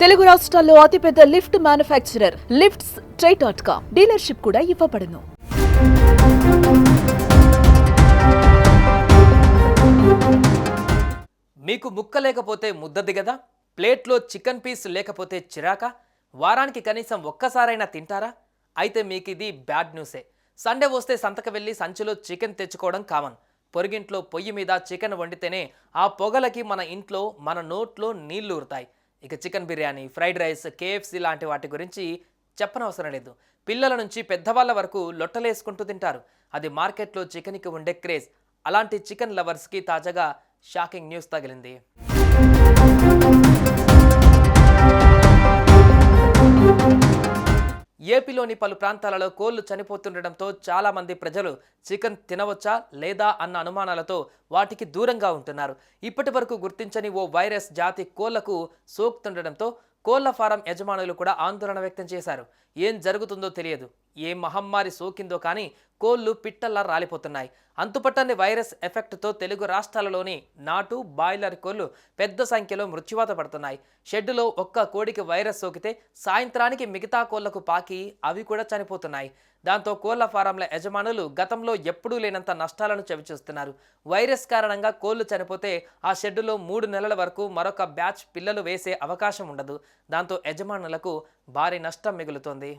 తెలుగు రాష్ట్రాల్లో అతిపెద్ద lift manufacturer lifts ట్రై.com dealership కూడా ఇవ్వబడును. మీకు ముక్క లేకపోతే ముద్ద దిగదా? ప్లేట్లో చికెన్ పీస్ లేకపోతే చిరాకా? వారానికి కనీసం ఒక్కసారైనా తింటారా? అయితే మీకు ఇది బ్యాడ్ న్యూసే. సండే వస్తే సంతకు వెళ్ళి సంచిలో చికెన్ తెచ్చుకోవడం కామన్. పొరుగింట్లో పొయ్యి మీద చికెన్ వండితేనే ఆ పొగలకి మన ఇంట్లో మన నోట్లో నీళ్లు ఊరుతాయి. ఇక chicken biryani, fried rice, KFC లాంటి వాటి గురించి చెప్పనవసరం లేదు. పిల్లల నుంచి పెద్దవాళ్ళ వరకు లొట్టలేసుకుంటూ తింటారు. అది మార్కెట్లో చికెన్కి ఉండే క్రేజ్. అలాంటి చికెన్ లవర్స్కి తాజాగా షాకింగ్ న్యూస్ తగిలింది. ఏపీలోని పలు ప్రాంతాలలో కోళ్లు చనిపోతుండటంతో చాలా మంది ప్రజలు చికెన్ తినవచ్చా లేదా అన్న అనుమానాలతో వాటికి దూరంగా ఉంటున్నారు. ఇప్పటి వరకు గుర్తించని ఓ వైరస్ జాతి కోళ్లకు సోకుతుండటంతో కోళ్ల ఫారం యజమానులు కూడా ఆందోళన వ్యక్తం చేశారు. ఏం జరుగుతుందో తెలియదు, ఏ మహమ్మారి సోకిందో కానీ కోళ్లు పిట్టల్లా రాలిపోతున్నాయి. అంతుపట్టని వైరస్ ఎఫెక్ట్తో తెలుగు రాష్ట్రాలలోని నాటు, బాయిలర్ కోళ్లు పెద్ద సంఖ్యలో మృత్యువాత పడుతున్నాయి. షెడ్డులో ఒక్క కోడికి వైరస్ సోకితే సాయంత్రానికి మిగతా కోళ్లకు పాకి అవి కూడా చనిపోతున్నాయి. దాంతో కోళ్ల ఫారంల యజమానులు గతంలో ఎప్పుడూ లేనంత నష్టాలను చవిచూస్తున్నారు. వైరస్ కారణంగా కోళ్లు చనిపోతే ఆ షెడ్డులో 3 నెలల వరకు మరొక బ్యాచ్ పిల్లలు వేసే అవకాశం ఉండదు. దాంతో యజమానులకు భారీ నష్టం మిగులుతోంది.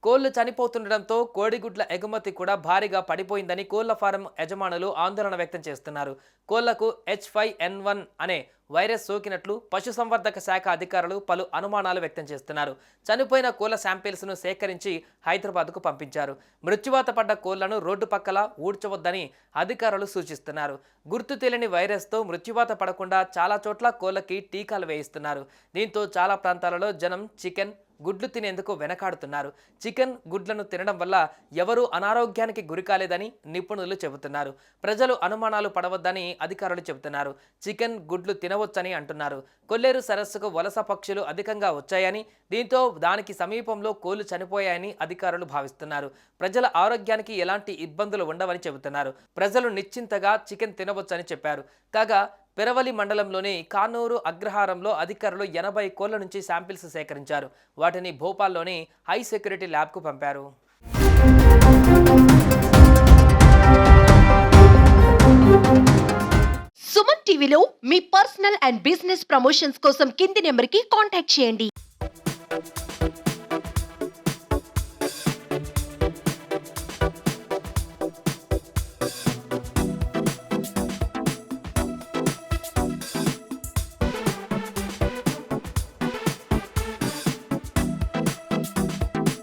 కోళ్లు చనిపోతుండటంతో కోడిగుడ్ల ఎగుమతి కూడా భారీగా పడిపోయిందని కోళ్ల ఫారం యజమానులు ఆందోళన వ్యక్తం చేస్తున్నారు. కోళ్లకు H5N1 అనే వైరస్ సోకినట్లు పశుసంవర్ధక శాఖ అధికారులు పలు అనుమానాలు వ్యక్తం చేస్తున్నారు. చనిపోయిన కోళ్ల శాంపిల్స్ను సేకరించి హైదరాబాద్కు పంపించారు. మృత్యువాత పడ్డ కోళ్లను రోడ్డు పక్కల ఊడ్చవద్దని అధికారులు సూచిస్తున్నారు. గుర్తు తెలియని వైరస్తో మృత్యువాత పడకుండా చాలా చోట్ల కోళ్లకి టీకాలు వేయిస్తున్నారు. దీంతో చాలా ప్రాంతాలలో జనం చికెన్, గుడ్లు తినేందుకు వెనకాడుతున్నారు. చికెన్, గుడ్లను తినడం వల్ల ఎవరూ అనారోగ్యానికి గురికాలేదని నిపుణులు చెబుతున్నారు. ప్రజలు అనుమానాలు పడవద్దని అధికారులు చెబుతున్నారు. చికెన్, గుడ్లు తినవచ్చని అంటున్నారు. కొల్లేరు సరస్సుకు వలస పక్షులు అధికంగా వచ్చాయని, దీంతో దానికి సమీపంలో కోళ్లు చనిపోయాయని అధికారులు భావిస్తున్నారు. ప్రజల ఆరోగ్యానికి ఎలాంటి ఇబ్బందులు ఉండవని చెబుతున్నారు. ప్రజలు నిశ్చింతగా చికెన్ తినవచ్చని చెప్పారు. కాగా పెరవలి మండలంలోని కానూరు అగ్రహారంలో అధికారులు 80 కోళ్ల నుంచి శాంపిల్స్ సేకరించారు. వాటిని భోపాల్లోని హై సెక్యూరిటీ ల్యాబ్కు పంపారు. సుమన్ టీవీలో మీ పర్సనల్ అండ్ బిజినెస్ ప్రమోషన్స్ కోసం కింది నెంబర్కి కాంటాక్ట్ చేయండి.